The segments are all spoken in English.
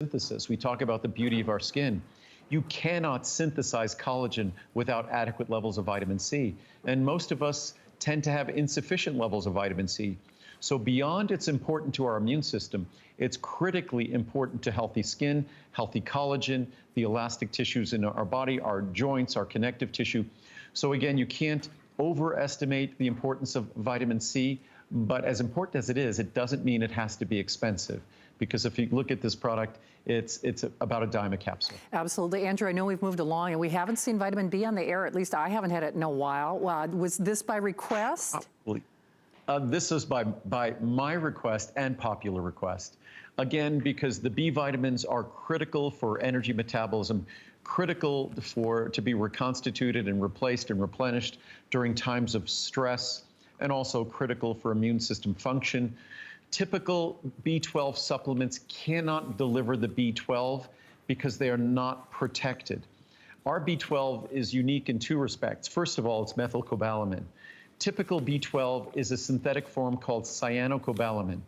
synthesis. We talk about the beauty of our skin. You cannot synthesize collagen without adequate levels of vitamin C. And most of us tend to have insufficient levels of vitamin C. So beyond it's important to our immune system, it's critically important to healthy skin, healthy collagen, the elastic tissues in our body, our joints, our connective tissue. So again, you can't overestimate the importance of vitamin C, but as important as it is, it doesn't mean it has to be expensive. Because if you look at this product, it's about a dime a capsule. Absolutely. Andrew, I know we've moved along and we haven't seen vitamin B on the air. At least I haven't had it in a while. Was this by request? This is by my request and popular request. Again, because the B vitamins are critical for energy metabolism, critical to be reconstituted and replaced and replenished during times of stress, and also critical for immune system function. Typical B12 supplements cannot deliver the B12 because they are not protected. Our B12 is unique in two respects. First of all, it's methylcobalamin. Typical B12 is a synthetic form called cyanocobalamin.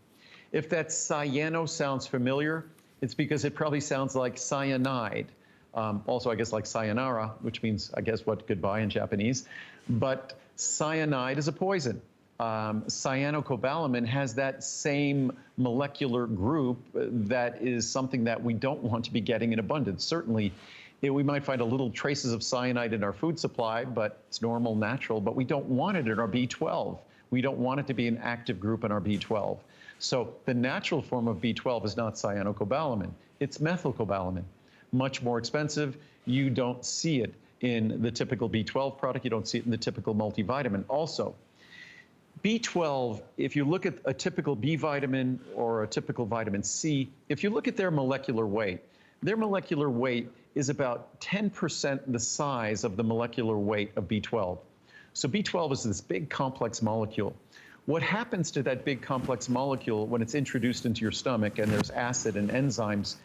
If that cyano sounds familiar, it's because it probably sounds like cyanide. Also, I guess like sayonara, which means, I guess, what, goodbye in Japanese. But cyanide is a poison. Cyanocobalamin has that same molecular group that is something that we don't want to be getting in abundance. Certainly, we might find a little traces of cyanide in our food supply, but it's normal, natural, but we don't want it in our B12. We don't want it to be an active group in our B12. So the natural form of B12 is not cyanocobalamin, it's methylcobalamin. Much more expensive. You don't see it in the typical B12 product. You don't see it in the typical multivitamin. Also, B12, if you look at a typical B vitamin or a typical vitamin C, if you look at their molecular weight is about 10% the size of the molecular weight of B12. So B12 is this big complex molecule. What happens to that big complex molecule when it's introduced into your stomach and there's acid and enzymes,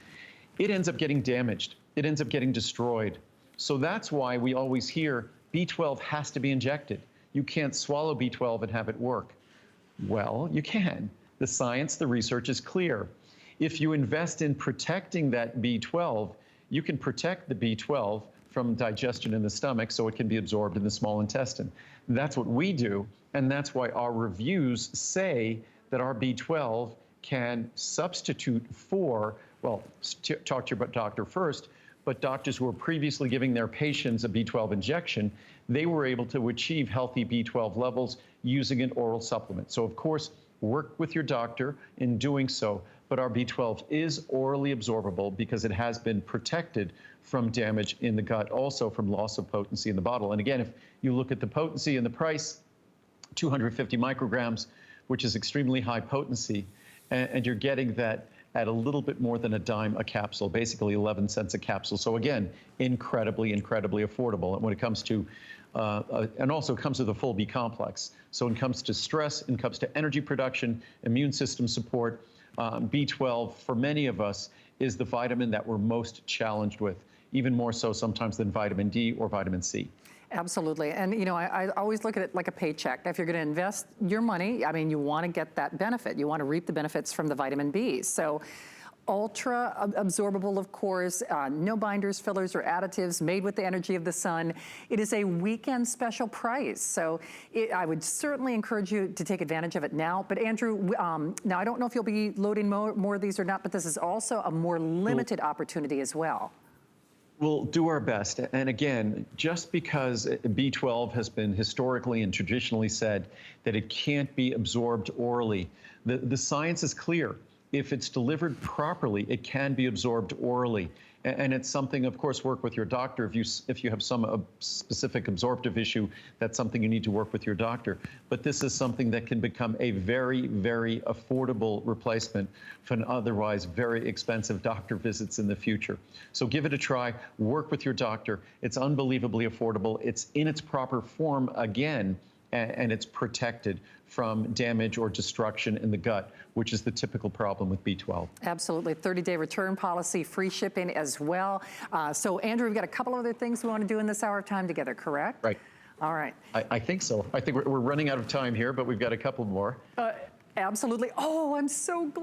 it ends up getting damaged. It ends up getting destroyed. So that's why we always hear B12 has to be injected. You can't swallow B12 and have it work. Well, you can. The science, the research is clear. If you invest in protecting that B12, you can protect the B12 from digestion in the stomach so it can be absorbed in the small intestine. That's what we do, and that's why our reviews say that our B12 can substitute for, well, talk to your doctor first, but doctors who were previously giving their patients a B12 injection, they were able to achieve healthy B12 levels using an oral supplement. So of course, work with your doctor in doing so, but our B12 is orally absorbable because it has been protected from damage in the gut, also from loss of potency in the bottle. And again, if you look at the potency and the price, 250 micrograms, which is extremely high potency, and you're getting that at a little bit more than a dime a capsule, basically 11 cents a capsule. So again, incredibly, incredibly affordable. And when it comes to, and also it comes with a full B complex. So when it comes to stress, and comes to energy production, immune system support, B12 for many of us is the vitamin that we're most challenged with, even more so sometimes than vitamin D or vitamin C. Absolutely. And, you know, I always look at it like a paycheck. If you're going to invest your money, I mean, you want to get that benefit. You want to reap the benefits from the vitamin B. So ultra absorbable, of course, no binders, fillers, or additives, made with the energy of the sun. It is a weekend special price. So I would certainly encourage you to take advantage of it now. But Andrew, now I don't know if you'll be loading more of these or not, but this is also a more limited opportunity as well. We'll do our best. And again, just because B12 has been historically and traditionally said that it can't be absorbed orally, the science is clear. If it's delivered properly, it can be absorbed orally. And it's something, of course, work with your doctor. If you have some specific absorptive issue, that's something you need to work with your doctor. But this is something that can become a very, very affordable replacement for an otherwise very expensive doctor visits in the future. So give it a try, work with your doctor. It's unbelievably affordable. It's in its proper form again, and it's protected from damage or destruction in the gut, which is the typical problem with B12. Absolutely. 30-day return policy, free shipping as well. So Andrew, we've got a couple other things we want to do in this hour of time together, correct? Right. All right. I think so. I think we're running out of time here, but we've got a couple more. Absolutely. Oh, I'm so glad.